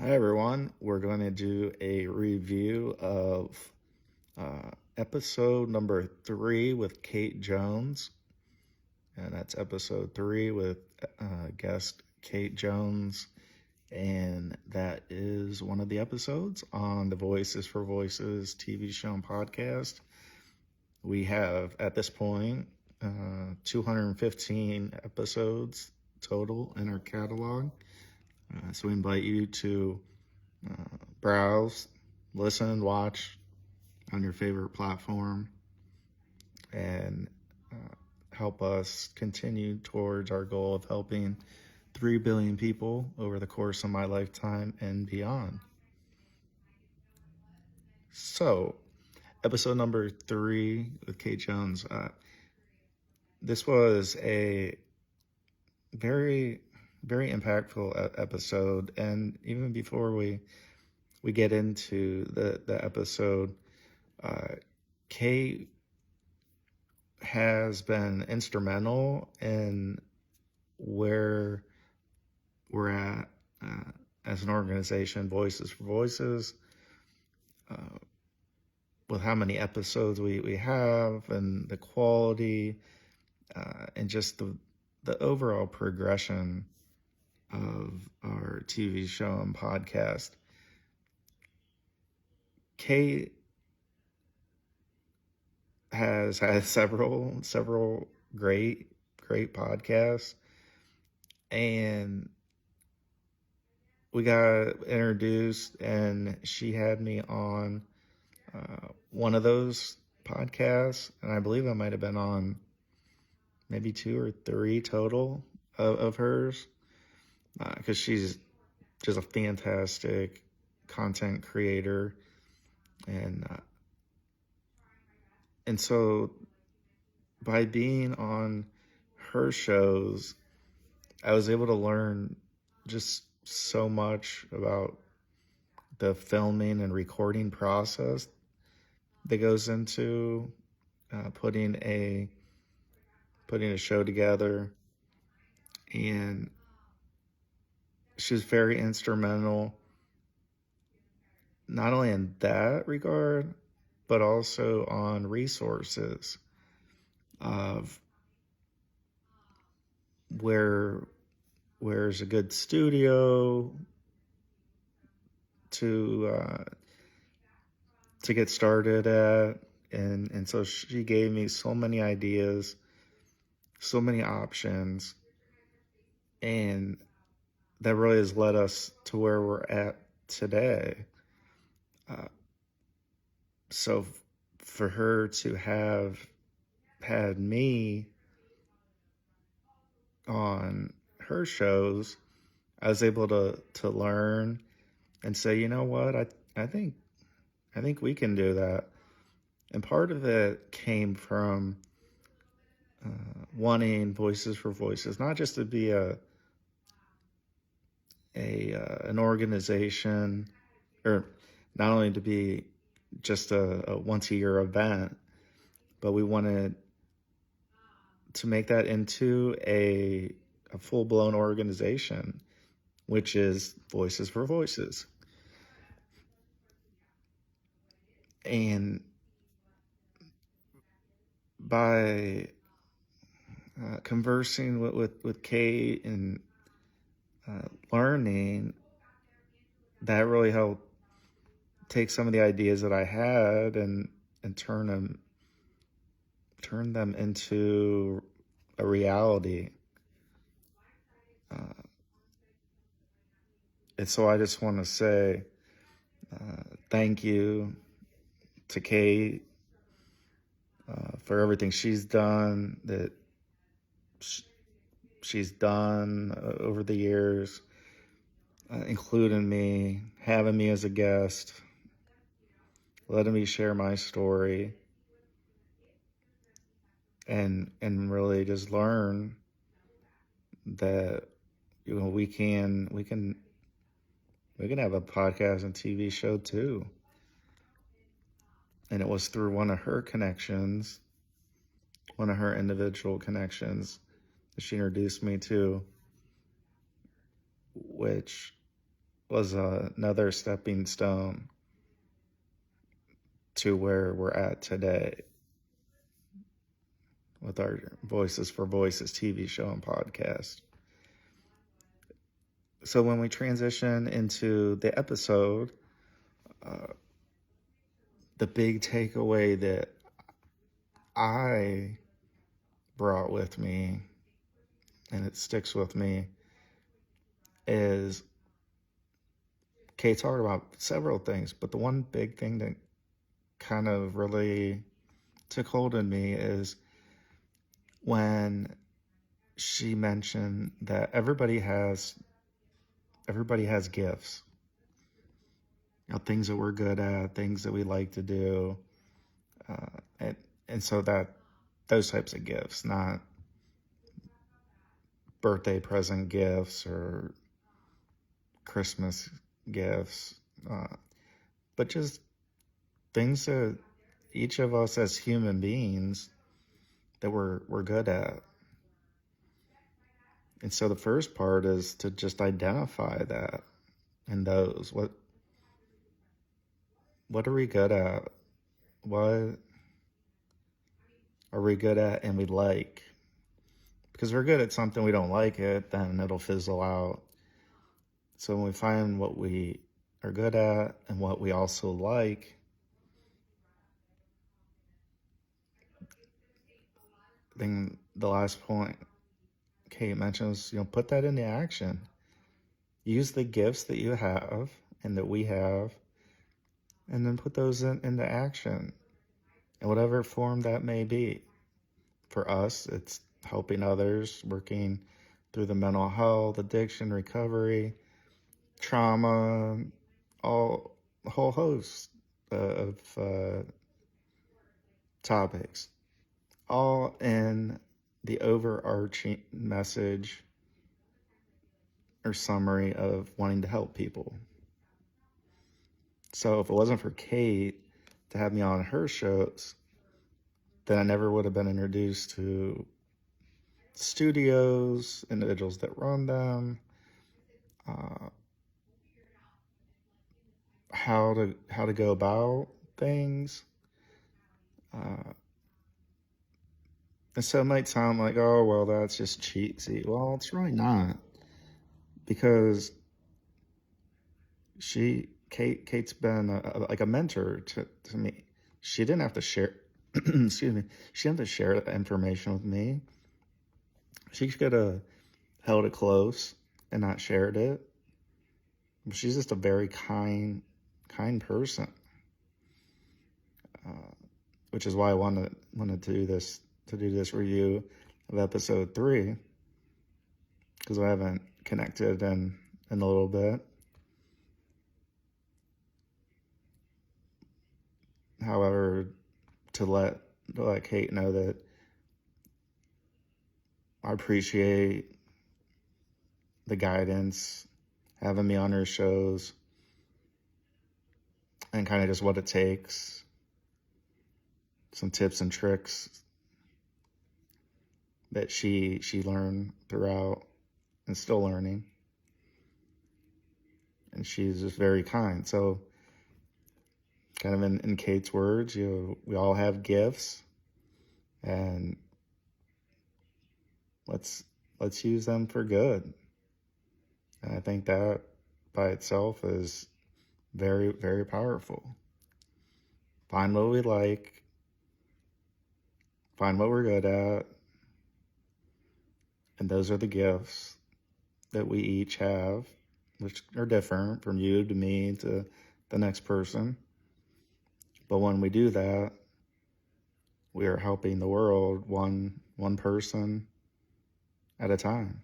Hi everyone, we're going to do a review of episode number 3 with Kate Jones, and that's episode 3 with guest Kate Jones, and that is one of the episodes on the Voices for Voices TV show and podcast. We have at this point 215 episodes total in our catalog, so we invite you to browse, listen, watch on your favorite platform, and help us continue towards our goal of helping 3 billion people over the course of my lifetime and beyond. So, episode number 3 with Kate Jones. This was a very, very impactful episode, and even before we get into the episode, Kate has been instrumental in where we're at as an organization, Voices for Voices, with how many episodes we have and the quality, and just the overall progression of our TV show and podcast. Kate has had several great podcasts, and we got introduced and she had me on one of those podcasts, and I believe I might have been on maybe 2 or 3 total of hers, because she's just a fantastic content creator, and so by being on her shows, I was able to learn just so much about the filming and recording process that goes into putting a show together. And she was very instrumental, not only in that regard, but also on resources of where's a good studio to get started at, and so she gave me so many ideas, so many options, and that really has led us to where we're at today. So for her to have had me on her shows, I was able to learn and say, you know what, I think we can do that. And part of it came from wanting Voices for Voices, not just to be an organization, or not only to be just a once a year event, but we wanted to make that into a full blown organization, which is Voices for Voices. And by conversing with Kate and learning, that really helped take some of the ideas that I had and turn them into a reality. And so I just want to say thank you to Kate for everything she's done, she's done over the years, including me, having me as a guest, letting me share my story, and really just learn that we can have a podcast and TV show too. And it was through one of her connections, one of her individual connections, that she introduced me to, which was another stepping stone to where we're at today with our Voices for Voices TV show and podcast. So when we transition into the episode, the big takeaway that I brought with me, and it sticks with me, is Kate talked about several things, but the one big thing that kind of really took hold in me is when she mentioned that everybody has gifts, things that we're good at, things that we like to do, and so that those types of gifts, not birthday present gifts or Christmas gifts, but just things that each of us as human beings that we're good at. And so the first part is to just identify that and those. What are we good at? What are we good at and we like? Because we're good at something, we don't like it, then it'll fizzle out. So when we find what we are good at and what we also like, then the last point Kate mentions, put that into action. Use the gifts that you have and that we have, and then put those into action in whatever form that may be. For us, it's helping others, working through the mental health, addiction, recovery, trauma, a whole host of topics, all in the overarching message or summary of wanting to help people. So if it wasn't for Kate to have me on her shows, then I never would have been introduced to studios, individuals that run them, how to go about things. And so it might sound like, oh, well, that's just cheesy. Well, it's really not, because Kate's been like a mentor to me. She didn't have to share, excuse me, she didn't have to share that information with me. She could have held it close and not shared it. She's just a very kind person, which is why I wanted to do this review of episode 3, because I haven't connected in a little bit. However, to let Kate know that I appreciate the guidance, having me on her shows, and kind of just what it takes, some tips and tricks that she learned throughout and still learning. And she's just very kind. So kind of in Kate's words, we all have gifts, and let's use them for good. And I think that by itself is very, very powerful. Find what we like, find what we're good at, and those are the gifts that we each have, which are different from you to me to the next person. But when we do that, we are helping the world one person at a time.